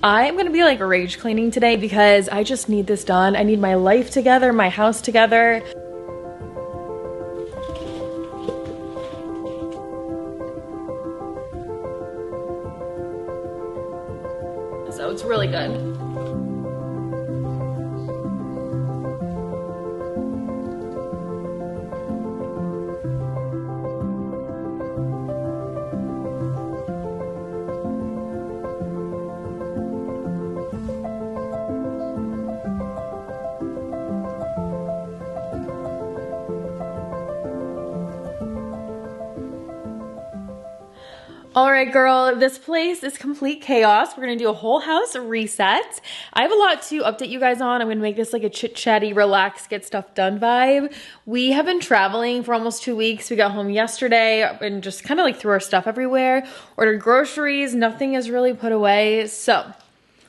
I am gonna be like rage cleaning today because I just need this done. I need my life together, my house together. So it's really good. All right, girl, this place is complete chaos. We're gonna do a whole house reset. I have a lot to update you guys on. I'm gonna make this like a chit-chatty, relax, get stuff done vibe. We have been traveling for almost 2 weeks. We got home yesterday and just kind of like threw our stuff everywhere. Ordered groceries, nothing is really put away. So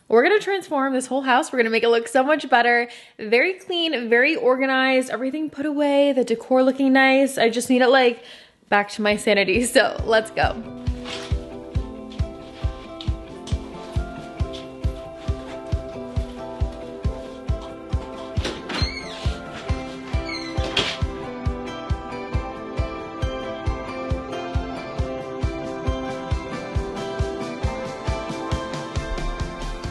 we're gonna transform this whole house. We're gonna make it look so much better. Very clean, very organized, everything put away, the decor looking nice. I just need it like back to my sanity. So let's go.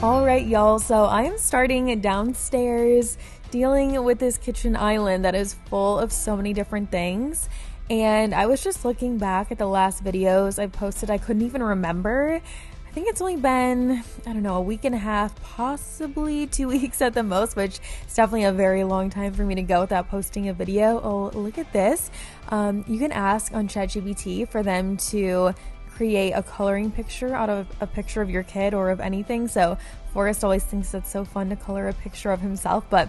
All right, y'all, so I am starting downstairs dealing with this kitchen island that is full of so many different things. And I was just looking back at the last videos I posted. I couldn't even remember. I think it's only been, I don't know, a week and a half, possibly 2 weeks at the most, which is definitely a very long time for me to go without posting a video. Oh, look at this. You can ask on ChatGPT for them to create a coloring picture out of a picture of your kid or of anything. So Forrest always thinks it's so fun to color a picture of himself. But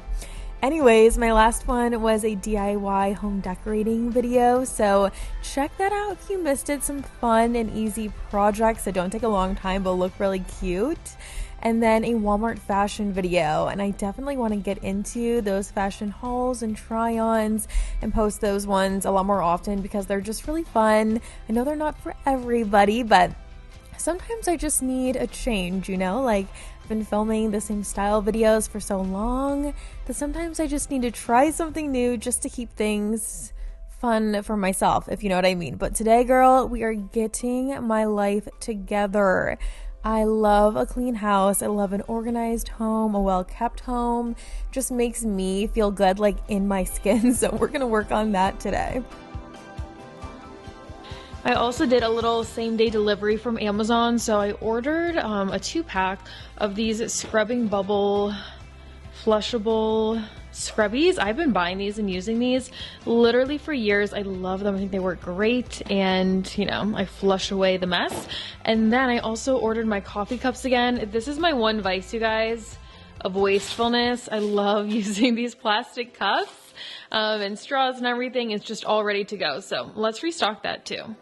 anyways, my last one was a DIY home decorating video. So check that out if you missed it. Some fun and easy projects that don't take a long time but look really cute. And then a Walmart fashion video, and I definitely want to get into those fashion hauls and try-ons and post those ones a lot more often because they're just really fun. I know they're not for everybody, but sometimes I just need a change, you know? Like, I've been filming the same style videos for so long that sometimes I just need to try something new just to keep things fun for myself, if you know what I mean. But today, girl, we are getting my life together. I love a clean house. I love an organized home, a well-kept home. Just makes me feel good, like in my skin. So we're gonna work on that today. I also did a little same-day delivery from Amazon. So I ordered a 2-pack of these scrubbing bubble flushable scrubbies. I've been buying these and using these literally for years. I love them. I think they work great, and you know, I flush away the mess. And then I also ordered my coffee cups again. This is my one vice, you guys, of wastefulness. I love using these plastic cups and straws and everything. It's just all ready to go. So let's restock that too.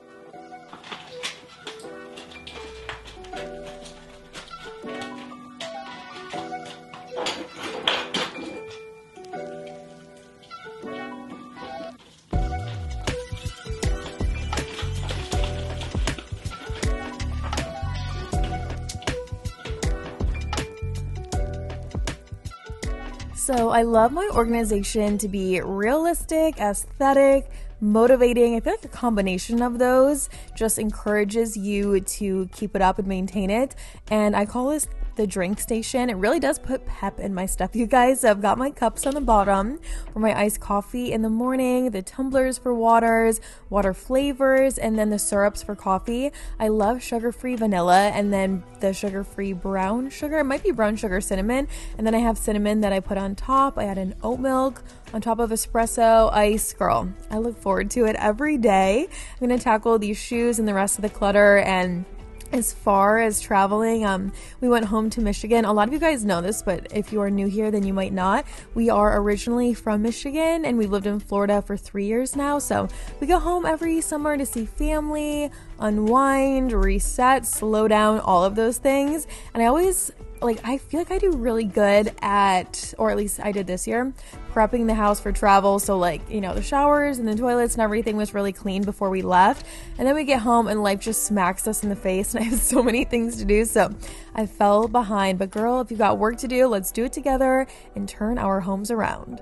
So I love my organization to be realistic, aesthetic, motivating. I feel like a combination of those just encourages you to keep it up and maintain it. And I call this the drink station. It really does put pep in my stuff, you guys. So I've got my cups on the bottom for my iced coffee in the morning, the tumblers for waters, water flavors, and then the syrups for coffee. I love sugar-free vanilla and then the sugar-free brown sugar. It might be brown sugar cinnamon. And then I have cinnamon that I put on top. I add an oat milk on top of espresso ice. Girl, I look forward to it every day. I'm going to tackle these shoes and the rest of the clutter. And as far as traveling, we went home to Michigan. A lot of you guys know this, but if you are new here, then you might not. We are originally from Michigan, and we've lived in Florida for 3 years now. So we go home every summer to see family. unwind, reset, slow down, all of those things. And I always I feel like I do really good at, or at least I did this year, prepping the house for travel. So the showers and the toilets and everything was really clean before we left. And then we get home and life just smacks us in the face and I have so many things to do. So I fell behind. But girl, if you got work to do, let's do it together and turn our homes around.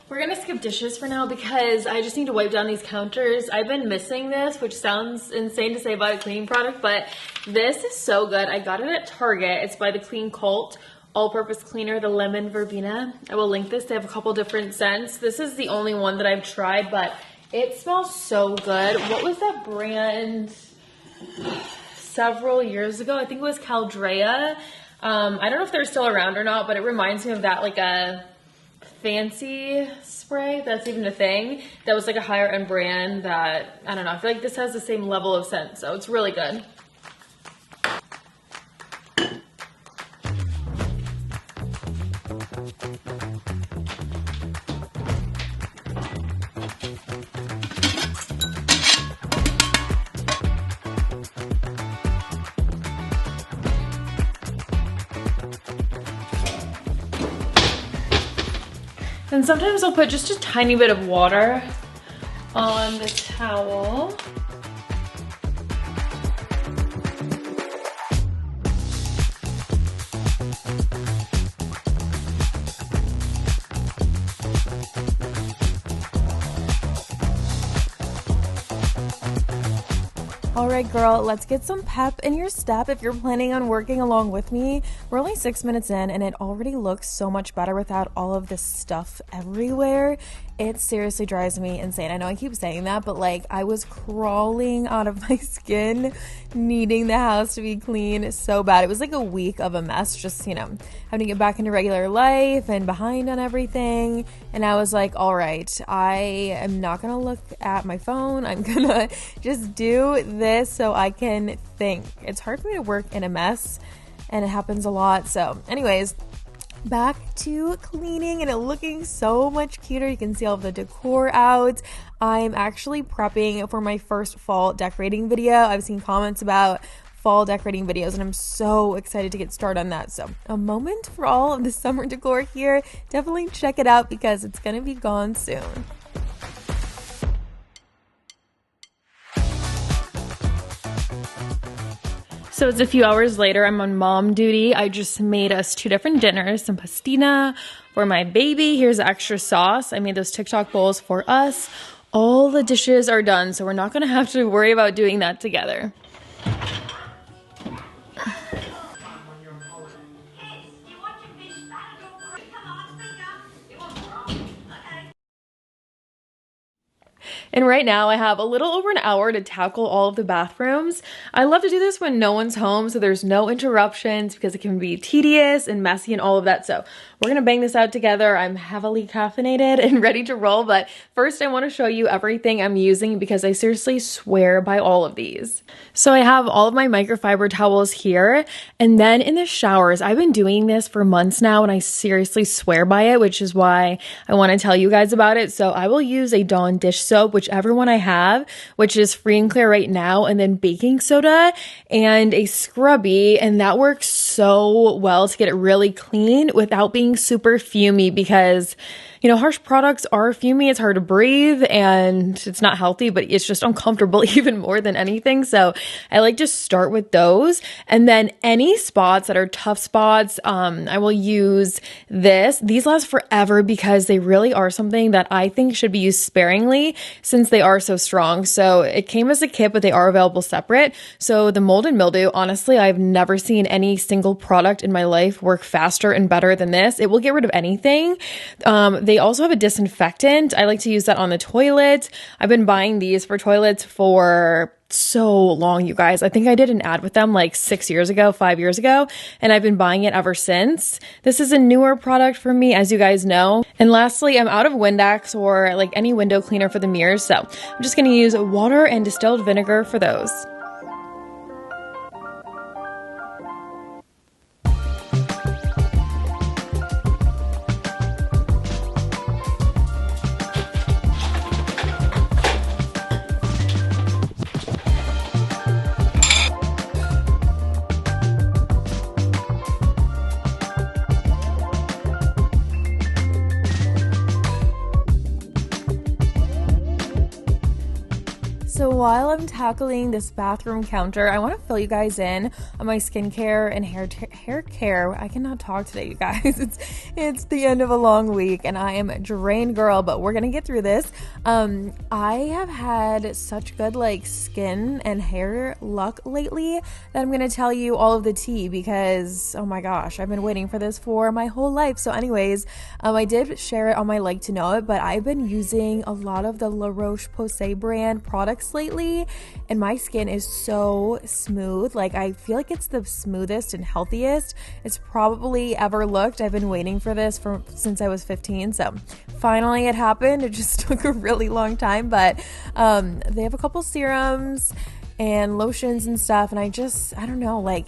We're gonna skip dishes for now because I just need to wipe down these counters. I've been missing this, which sounds insane to say about a cleaning product, but this is so good. I got it at Target. It's by the Clean Cult all-purpose cleaner, the lemon verbena. I will link this. They have a couple different scents. This is the only one that I've tried, but it smells so good. What was that brand several years ago? I think it was Caldrea. I don't know if they're still around or not, but it reminds me of that, like a fancy spray, that's even a thing. That was like a higher end brand that, I don't know, I feel like this has the same level of scent, so it's really good. And sometimes I'll put just a tiny bit of water on the towel. All right, girl, let's get some pep in your step if you're planning on working along with me. We're only 6 minutes in and it already looks so much better without all of this stuff everywhere. It seriously drives me insane. I know I keep saying that, but like I was crawling out of my skin needing the house to be clean so bad. It was like a week of a mess, just, you know, having to get back into regular life and behind on everything. And I was like, all right, I am not gonna look at my phone. I'm gonna just do this so I can think. It's hard for me to work in a mess and it happens a lot. So anyways, back to cleaning and it looking so much cuter. You can see all of the decor out. I'm actually prepping for my first fall decorating video. I've seen comments about fall decorating videos and I'm so excited to get started on that. So a moment for all of the summer decor here. Definitely check it out because it's gonna be gone soon. So it's a few hours later, I'm on mom duty. I just made us 2 different dinners, some pastina for my baby. Here's extra sauce. I made those TikTok bowls for us. All the dishes are done, so we're not gonna have to worry about doing that together. And right now I have a little over an hour to tackle all of the bathrooms. I love to do this when no one's home so there's no interruptions because it can be tedious and messy and all of that. So we're gonna bang this out together. I'm heavily caffeinated and ready to roll, but first I wanna show you everything I'm using because I seriously swear by all of these. So I have all of my microfiber towels here, and then in the showers, I've been doing this for months now and I seriously swear by it, which is why I wanna tell you guys about it. So I will use a Dawn dish soap, whichever one I have, which is free and clear right now, and then baking soda and a scrubby, and that works so well to get it really clean without being super fumey because, you know, harsh products are fumey. It's hard to breathe and it's not healthy, but it's just uncomfortable even more than anything. So I like to start with those. And then any spots that are tough spots, I will use this. These last forever because they really are something that I think should be used sparingly since they are so strong. So it came as a kit, but they are available separate. So the mold and mildew, honestly, I've never seen any single product in my life work faster and better than this. It will get rid of anything. They also have a disinfectant. I like to use that on the toilet. I've been buying these for toilets for so long, you guys. I think I did an ad with them like 6 years ago, 5 years ago, and I've been buying it ever since. This is a newer product for me, as you guys know. And lastly, I'm out of Windex or like any window cleaner for the mirrors, so I'm just going to use water and distilled vinegar for those. while I'm tackling this bathroom counter, I want to fill you guys in on my skincare and hair care. I cannot talk today, you guys. It's the end of a long week and I am drained, girl, but we're gonna get through this. I have had such good skin and hair luck lately that I'm gonna tell you all of the tea because oh my gosh, I've been waiting for this for my whole life. So anyways, I did share it on my Like to Know It, but I've been using a lot of the La Roche-Posay brand products lately and my skin is so smooth. I feel like it's the smoothest and healthiest it's probably ever looked. I've been waiting for this since I was 15, so finally it happened. It just took a really long time, but they have a couple serums and lotions and stuff, and I don't know,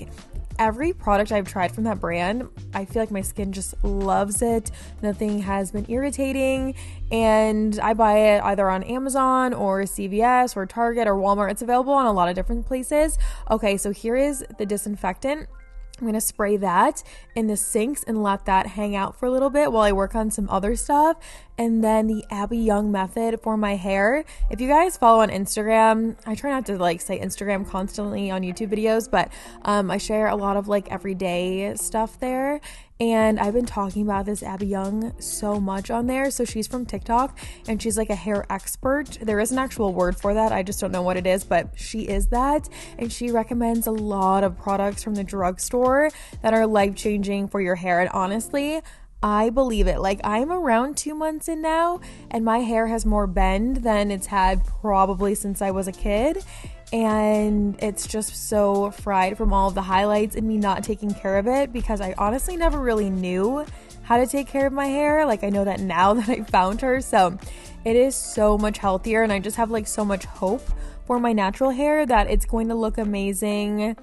every product I've tried from that brand, I feel like my skin just loves it. Nothing has been irritating, and I buy it either on Amazon or CVS or Target or Walmart. It's available on a lot of different places. Okay, so here is the disinfectant. I'm going to spray that in the sinks and let that hang out for a little bit while I work on some other stuff. And then the Abbey Young method for my hair. If you guys follow on Instagram, I try not to say Instagram constantly on YouTube videos, but I share a lot of everyday stuff there. And I've been talking about this Abbey Young so much on there. So she's from TikTok and she's a hair expert. There is an actual word for that. I just don't know what it is, but she is that. And she recommends a lot of products from the drugstore that are life-changing for your hair. And honestly, I believe it. I'm around 2 months in now and my hair has more bend than it's had probably since I was a kid. And it's just so fried from all of the highlights and me not taking care of it because I honestly never really knew how to take care of my hair. I know that now that I found her. So it is so much healthier and I just have so much hope for my natural hair that it's going to look amazing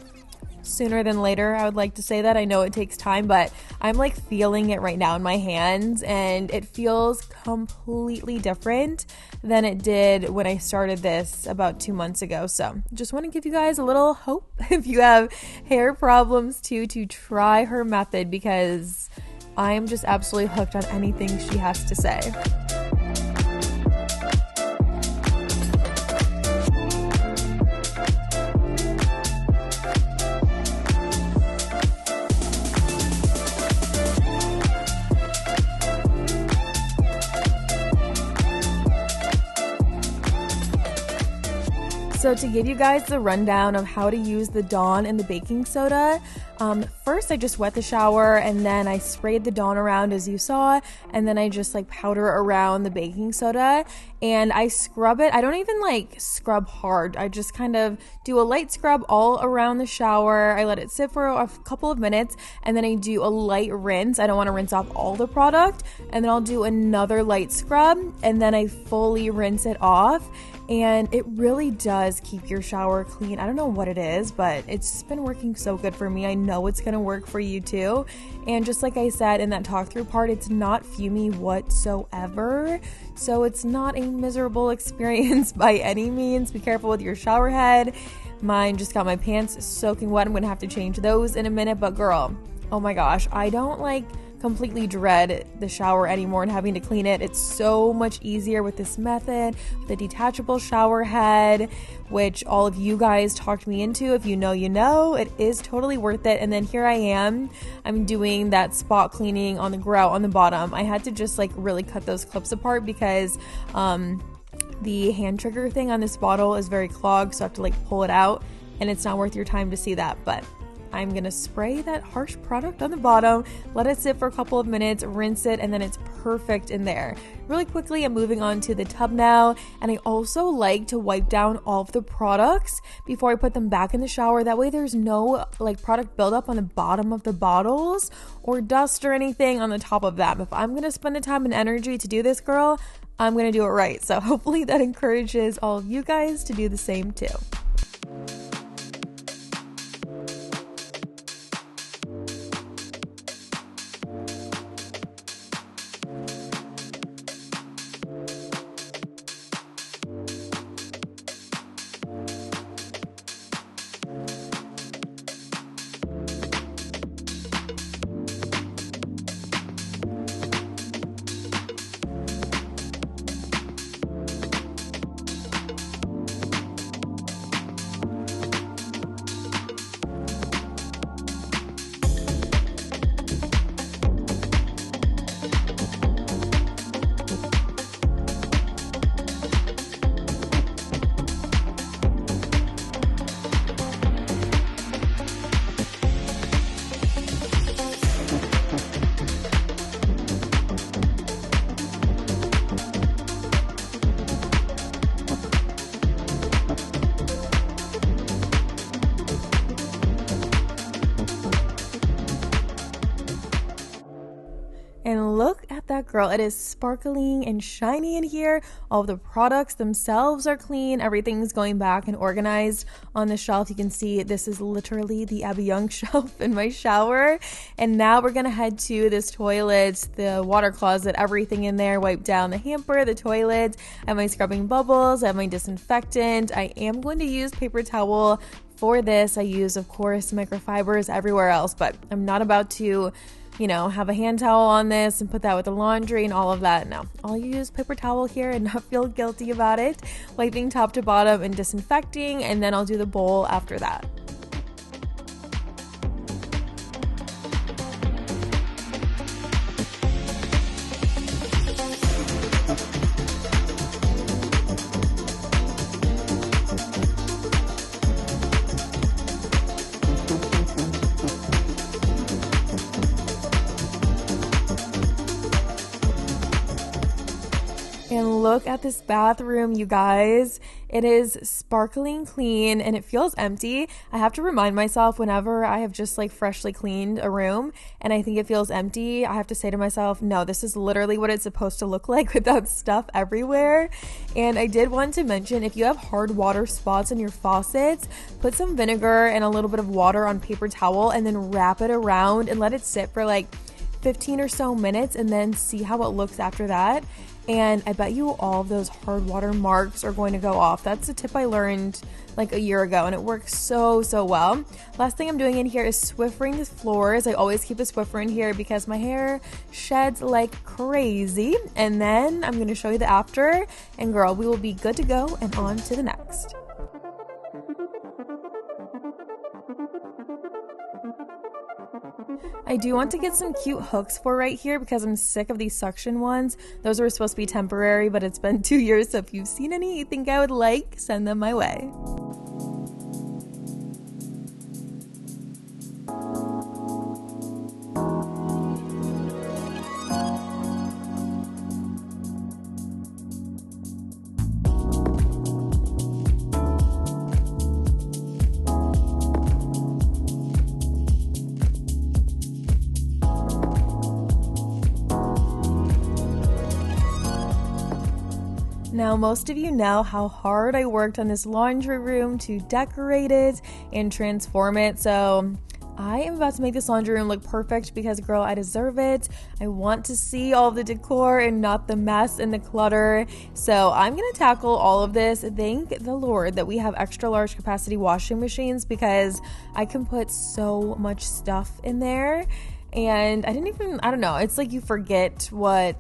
sooner than later. I would like to say that. I know it takes time, but I'm feeling it right now in my hands and it feels completely different than it did when I started this about 2 months ago. So just want to give you guys a little hope if you have hair problems too, to try her method because I am just absolutely hooked on anything she has to say. So to give you guys the rundown of how to use the Dawn and the baking soda, first I just wet the shower and then I sprayed the Dawn around as you saw, and then I just powder around the baking soda and I scrub it. I don't even scrub hard. I just kind of do a light scrub all around the shower. I let it sit for a couple of minutes and then I do a light rinse. I don't want to rinse off all the product, and then I'll do another light scrub and then I fully rinse it off. And it really does keep your shower clean. I don't know what it is, but it's been working so good for me. I know it's going to work for you too. And just like I said in that talk through part, it's not fumey whatsoever. So it's not a miserable experience by any means. Be careful with your shower head. Mine just got my pants soaking wet. I'm going to have to change those in a minute. But girl, oh my gosh, I don't completely dread the shower anymore and having to clean it. It's so much easier with this method, the detachable shower head, which all of you guys talked me into. If you know, you know. It is totally worth it. And then here I am. I'm doing that spot cleaning on the grout on the bottom. I had to just really cut those clips apart because the hand trigger thing on this bottle is very clogged, so I have to pull it out, and it's not worth your time to see that. But I'm going to spray that harsh product on the bottom, let it sit for a couple of minutes, rinse it, and then it's perfect in there. Really quickly, I'm moving on to the tub now, and I also like to wipe down all of the products before I put them back in the shower. That way there's no product buildup on the bottom of the bottles or dust or anything on the top of them. If I'm going to spend the time and energy to do this, girl, I'm going to do it right. So hopefully that encourages all of you guys to do the same too. that, girl, it is sparkling and shiny in here. All of the products themselves are clean. Everything's going back and organized on the shelf. You can see this is literally the Abbey shelf in my shower. And now we're gonna head to this toilet, the water closet, everything in there, wipe down the hamper, the toilet. I have my scrubbing bubbles, I have my disinfectant. I am going to use paper towel for this. I use, of course, microfibers everywhere else, but I'm not about to, you know, have a hand towel on this and put that with the laundry and all of that. No, I'll use paper towel here and not feel guilty about it. Wiping top to bottom and disinfecting, and then I'll do the bowl after that. And look at this bathroom, you guys. It is sparkling clean and it feels empty. I have to remind myself whenever I have just like freshly cleaned a room and I think it feels empty, I have to say to myself, no, this is literally what it's supposed to look like without stuff everywhere. And I did want to mention, if you have hard water spots in your faucets, put some vinegar and a little bit of water on paper towel and then wrap it around and let it sit for like 15 or so minutes and then see how it looks after that. And I bet you all of those hard water marks are going to go off. That's a tip I learned like a year ago and it works so well. Last thing I'm doing in here is Swiffering the floors. I always keep a Swiffer in here because my hair sheds like crazy. And then I'm going to show you the after, and girl, we will be good to go and on to the next. I do want to get some cute hooks for right here because I'm sick of these suction ones. Those were supposed to be temporary, but it's been 2 years, so if you've seen any you think I would like, send them my way. Now, most of you know how hard I worked on this laundry room to decorate it and transform it, so I am about to make this laundry room look perfect because, girl, I deserve it. I want to see all of the decor and not the mess and the clutter, so I'm going to tackle all of this. Thank the Lord that we have extra large capacity washing machines because I can put so much stuff in there. And I don't know, it's like you forget what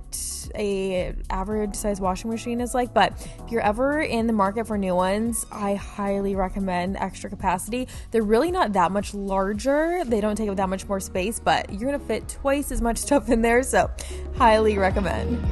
a average size washing machine is like, but if you're ever in the market for new ones, I highly recommend extra capacity. They're really not that much larger, they don't take up that much more space, but you're gonna fit twice as much stuff in there, so highly recommend.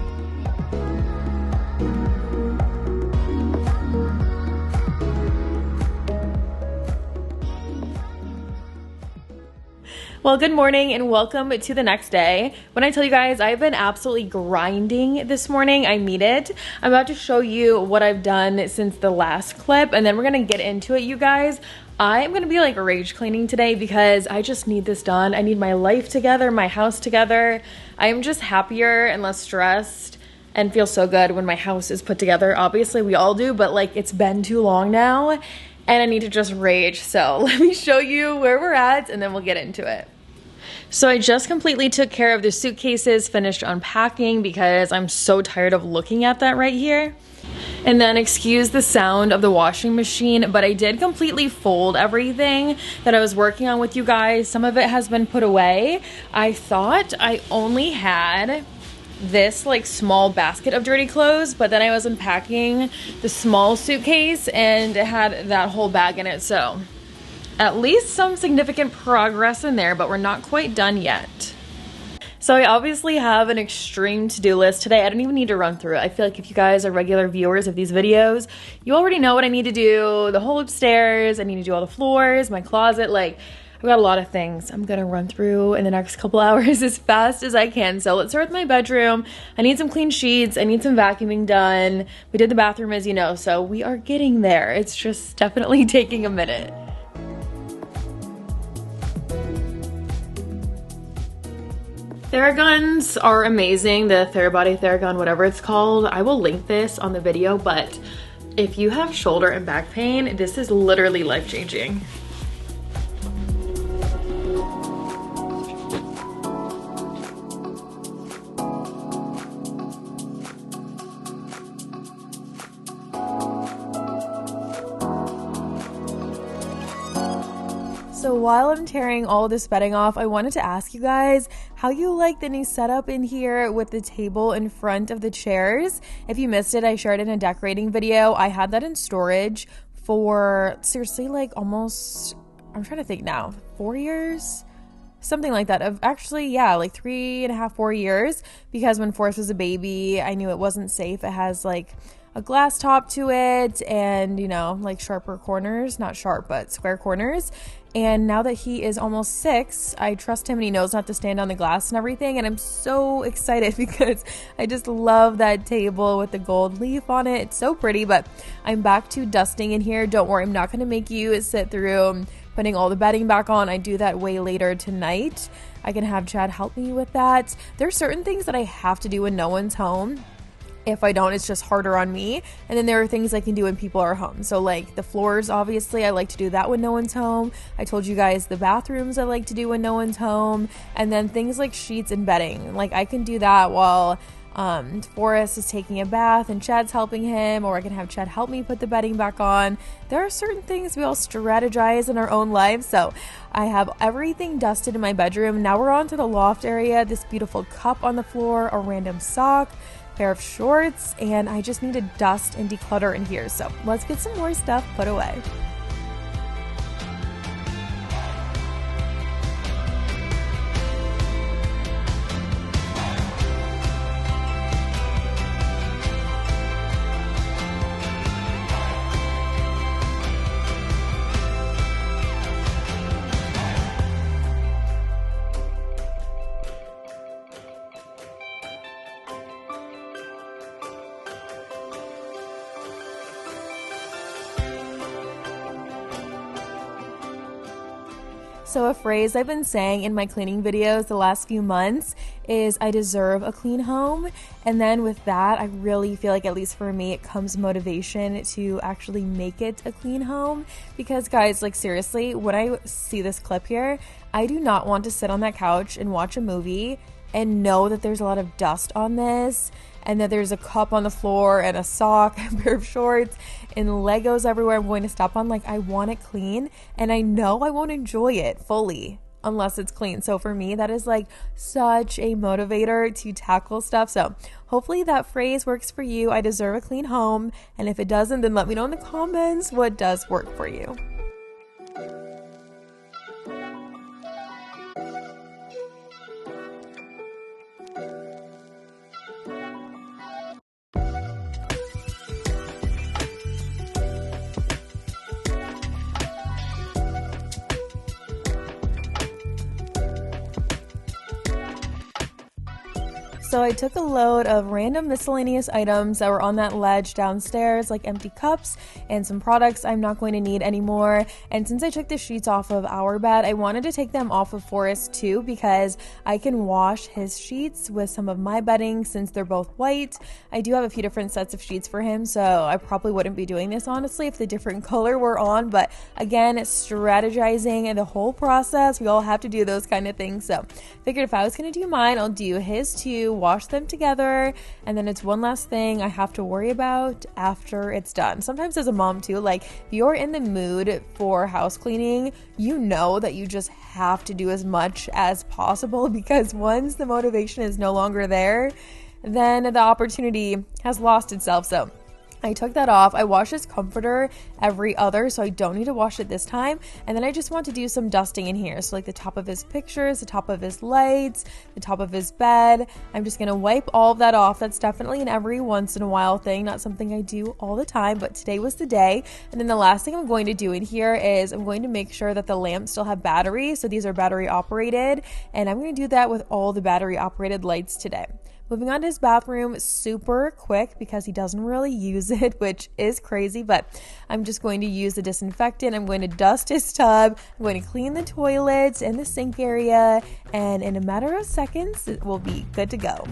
Well, good morning and welcome to the next day. When I tell you guys, I've been absolutely grinding this morning, I mean it. I'm about to show you what I've done since the last clip, and then we're gonna get into it, you guys. I am gonna be like rage cleaning today because I just need this done. I need my life together, my house together. I am just happier and less stressed and feel so good when my house is put together. Obviously, we all do, but like it's been too long now. And I need to just rage. So let me show you where we're at and then we'll get into it. So I just completely took care of the suitcases, finished unpacking because I'm so tired of looking at that right here. And then excuse the sound of the washing machine, but I did completely fold everything that I was working on with you guys. Some of it has been put away. I thought I only had this like small basket of dirty clothes, but then I was unpacking the small suitcase and it had that whole bag in it, so at least some significant progress in there, but we're not quite done yet. So I obviously have an extreme to-do list today. I don't even need to run through it. I feel like if you guys are regular viewers of these videos, you already know what I need to do. The whole upstairs, I need to do all the floors, my closet, like I've got a lot of things I'm gonna run through in the next couple hours as fast as I can. So let's start with my bedroom. I need some clean sheets. I need some vacuuming done. We did the bathroom, as you know, so we are getting there. It's just definitely taking a minute. Theraguns are amazing. The Therabody Theragun, whatever it's called. I will link this on the video, but if you have shoulder and back pain, this is literally life-changing. So while I'm tearing all this bedding off, I wanted to ask you guys how you like the new setup in here with the table in front of the chairs. If you missed it, I shared it in a decorating video. I had that in storage for seriously like almost, I'm trying to think now, 4 years? Something like that. Of actually, yeah, like 3.5, 4 years, because when Forrest was a baby, I knew it wasn't safe. It has like a glass top to it and, you know, like sharper corners, not sharp, but square corners. And now that he is almost 6, I trust him and he knows not to stand on the glass and everything. And I'm so excited because I just love that table with the gold leaf on it. It's so pretty, but I'm back to dusting in here. Don't worry, I'm not going to make you sit through putting all the bedding back on. I do that way later tonight. I can have Chad help me with that. There's certain things that I have to do when no one's home. If I don't, it's just harder on me. And then there are things I can do when people are home. So like the floors, obviously, I like to do that when no one's home. I told you guys the bathrooms I like to do when no one's home. And then things like sheets and bedding. Like I can do that while Forrest is taking a bath and Chad's helping him, or I can have Chad help me put the bedding back on. There are certain things we all strategize in our own lives. So I have everything dusted in my bedroom. Now we're on to the loft area. This beautiful cup on the floor, a random sock, pair of shorts, and I just need to dust and declutter in here. So let's get some more stuff put away. So a phrase I've been saying in my cleaning videos the last few months is I deserve a clean home. And then with that, I really feel like, at least for me, it comes motivation to actually make it a clean home. Because guys, like seriously, when I see this clip here, I do not want to sit on that couch and watch a movie and know that there's a lot of dust on this, and that there's a cup on the floor and a sock, a pair of shorts, and Legos everywhere I'm going to stop on. Like, I want it clean, and I know I won't enjoy it fully unless it's clean. So for me, that is like such a motivator to tackle stuff. So hopefully that phrase works for you. I deserve a clean home. And if it doesn't, then let me know in the comments what does work for you. So I took a load of random miscellaneous items that were on that ledge downstairs, like empty cups and some products I'm not going to need anymore. And since I took the sheets off of our bed, I wanted to take them off of Forrest too, because I can wash his sheets with some of my bedding since they're both white. I do have a few different sets of sheets for him, so I probably wouldn't be doing this honestly if the different color were on. But again, strategizing and the whole process, we all have to do those kind of things. So figured if I was going to do mine, I'll do his too, wash them together, and then it's one last thing I have to worry about after it's done. Sometimes as a mom too, like if you're in the mood for house cleaning, you know that you just have to do as much as possible, because once the motivation is no longer there, then the opportunity has lost itself. So I took that off. I wash his comforter every other, so I don't need to wash it this time. And then I just want to do some dusting in here. So like the top of his pictures, the top of his lights, the top of his bed. I'm just going to wipe all of that off. That's definitely an every once in a while thing, not something I do all the time, but today was the day. And then the last thing I'm going to do in here is I'm going to make sure that the lamps still have battery. So these are battery operated, and I'm going to do that with all the battery operated lights today. Moving on to his bathroom, super quick because he doesn't really use it, which is crazy, but I'm just going to use the disinfectant. I'm going to dust his tub. I'm going to clean the toilets and the sink area, and in a matter of seconds, it will be good to go.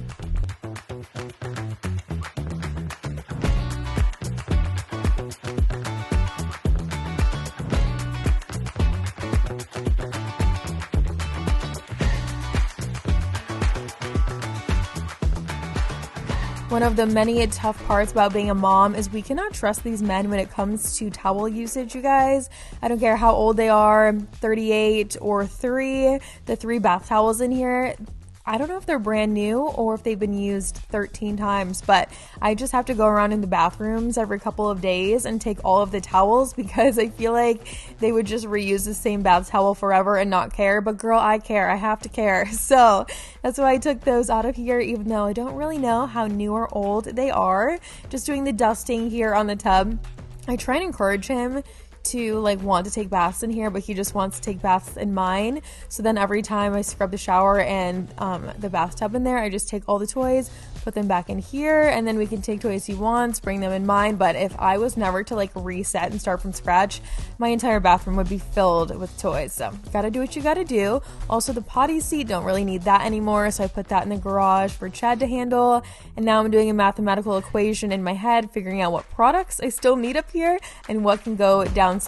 One of the many tough parts about being a mom is we cannot trust these men when it comes to towel usage, you guys. I don't care how old they are, 38 or 3, the 3 bath towels in here, I don't know if they're brand new or if they've been used 13 times, but I just have to go around in the bathrooms every couple of days and take all of the towels because I feel like they would just reuse the same bath towel forever and not care. But girl, I care. I have to care. So that's why I took those out of here, even though I don't really know how new or old they are. Just doing the dusting here on the tub. I try and encourage him to want to take baths in here, but he just wants to take baths in mine. So then every time I scrub the shower and the bathtub in there, I just take all the toys, put them back in here, and then we can take toys he wants, bring them in mine. But if I was never to reset and start from scratch, my entire bathroom would be filled with toys. So gotta do what you gotta do. Also, the potty seat, don't really need that anymore, so I put that in the garage for Chad to handle. And now I'm doing a mathematical equation in my head, figuring out what products I still need up here and what can go downstairs.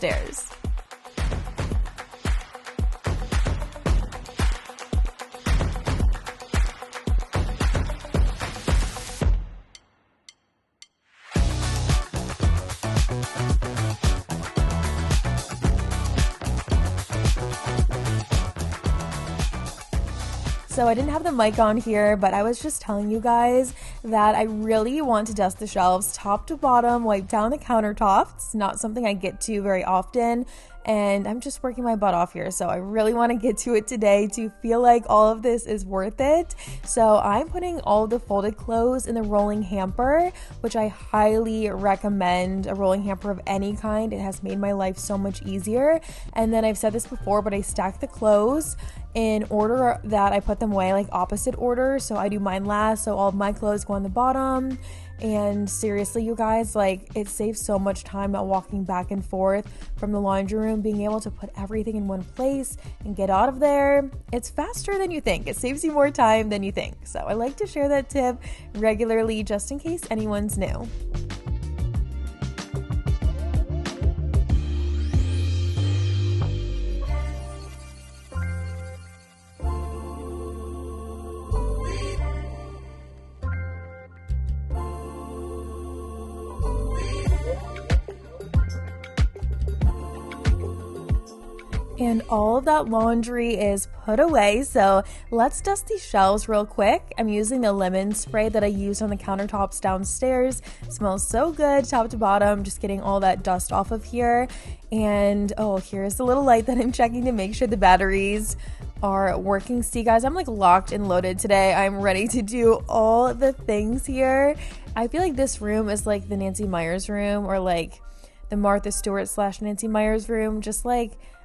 So I didn't have the mic on here, but I was just telling you guys that I really want to dust the shelves top to bottom, wipe down the countertops. It's not something I get to very often, and I'm just working my butt off here. So I really want to get to it today to feel like all of this is worth it. So I'm putting all of the folded clothes in the rolling hamper, which I highly recommend. A rolling hamper of any kind. It has made my life so much easier. And then I've said this before, but I stack the clothes in order that I put them away, opposite order. So I do mine last, so all of my clothes go on the bottom. And seriously, you guys, it saves so much time not walking back and forth from the laundry room, being able to put everything in one place and get out of there. It's faster than you think. It saves you more time than you think. So I like to share that tip regularly just in case anyone's new. And all of that laundry is put away, so let's dust these shelves real quick. I'm using the lemon spray that I used on the countertops downstairs. It smells so good top to bottom, just getting all that dust off of here. And here's the little light that I'm checking to make sure the batteries are working. See guys, I'm locked and loaded today. I'm ready to do all the things here. I feel like this room is like the Nancy Meyers room, or the Martha Stewart / Nancy Meyers room. Just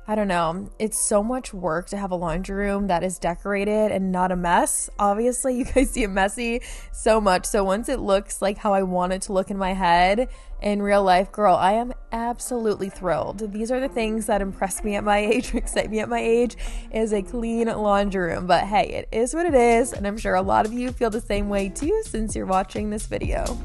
I don't know. It's so much work to have a laundry room that is decorated and not a mess. Obviously, you guys see it messy so much. So once it looks like how I want it to look in my head, in real life, girl, I am absolutely thrilled. These are the things that impress me at my age, or excite me at my age, is a clean laundry room. But hey, it is what it is. And I'm sure a lot of you feel the same way too, since you're watching this video.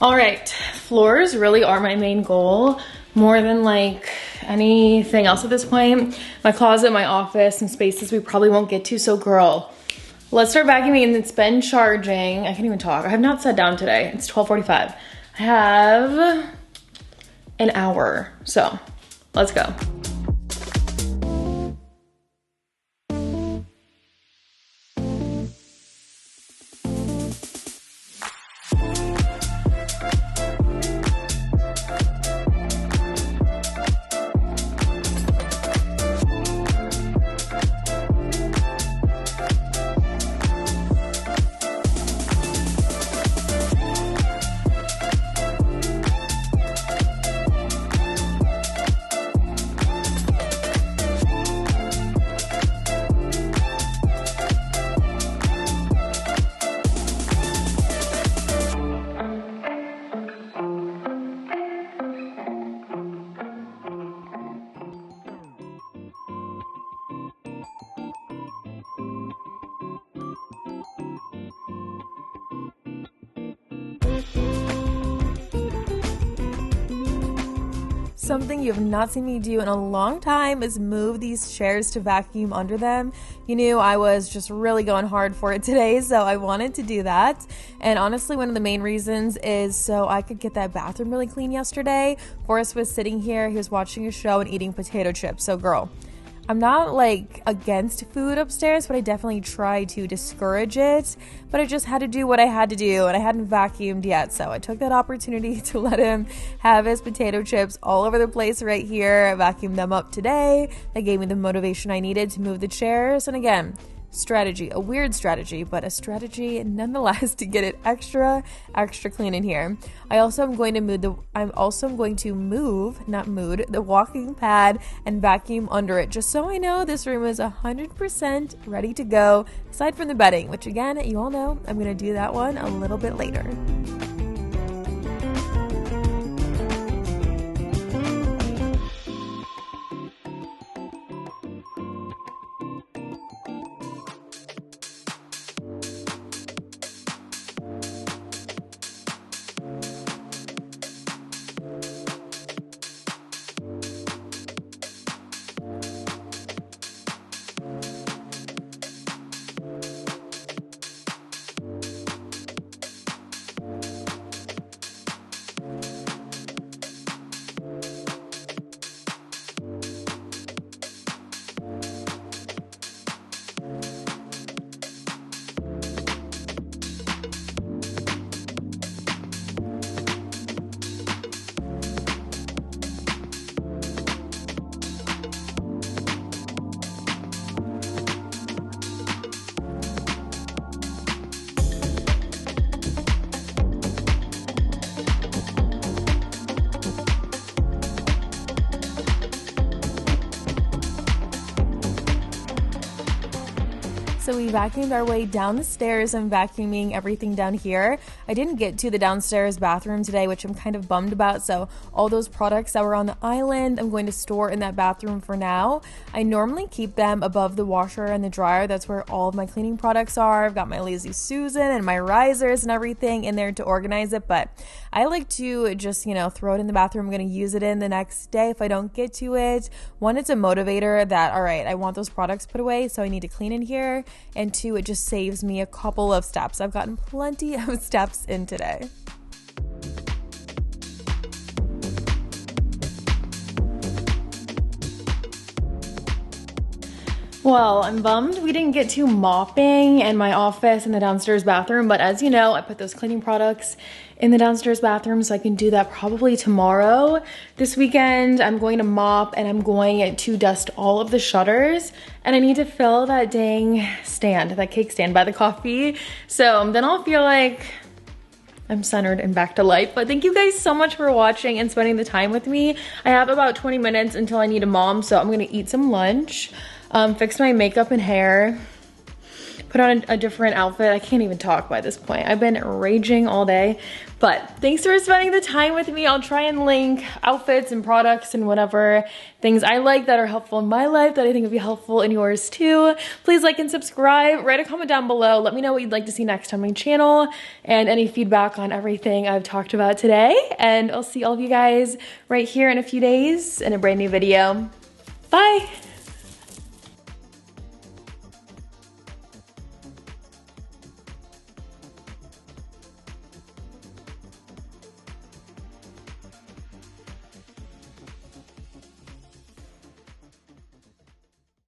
All right, floors really are my main goal, more than anything else at this point. My closet, my office, some spaces we probably won't get to. So girl, let's start vacuuming, and it's been charging. I can't even talk. I have not sat down today. It's 12:45. I have an hour, so let's go. something you have not seen me do in a long time is move these chairs to vacuum under them. You knew I was just really going hard for it today, so I wanted to do that. And honestly, one of the main reasons is so I could get that bathroom really clean yesterday. Forrest was sitting here, he was watching a show and eating potato chips. So girl, I'm not like against food upstairs, but I definitely try to discourage it. But I just had to do what I had to do, and I hadn't vacuumed yet. So I took that opportunity to let him have his potato chips all over the place right here. I vacuumed them up today. That gave me the motivation I needed to move the chairs. And again, strategy, a weird strategy, but a strategy nonetheless to get it extra clean in here. I'm going to move the walking pad and vacuum under it, just so I know this room is 100% ready to go, aside from the bedding, which again, you all know I'm going to do that one a little bit later. So we vacuumed our way down the stairs. I'm vacuuming everything down here. I didn't get to the downstairs bathroom today, which I'm kind of bummed about. So all those products that were on the island, I'm going to store in that bathroom for now. I normally keep them above the washer and the dryer. That's where all of my cleaning products are. I've got my Lazy Susan and my risers and everything in there to organize it. But I like to just, throw it in the bathroom. I'm going to use it in the next day if I don't get to it. One, it's a motivator that, all right, I want those products put away, so I need to clean in here. And two, it just saves me a couple of steps. I've gotten plenty of steps in today. Well, I'm bummed we didn't get to mopping in my office and the downstairs bathroom, but as you know, I put those cleaning products in the downstairs bathroom, so I can do that probably tomorrow. This weekend, I'm going to mop and I'm going to dust all of the shutters, and I need to fill that dang stand, that cake stand by the coffee. So then I'll feel like I'm centered and back to life. But thank you guys so much for watching and spending the time with me. I have about 20 minutes until I need a mom, so I'm gonna eat some lunch, fix my makeup and hair, put on a different outfit. I can't even talk by this point. I've been raging all day, but thanks for spending the time with me. I'll try and link outfits and products and whatever things I like that are helpful in my life that I think would be helpful in yours too. Please like and subscribe, write a comment down below. Let me know what you'd like to see next on my channel and any feedback on everything I've talked about today. And I'll see all of you guys right here in a few days in a brand new video. Bye.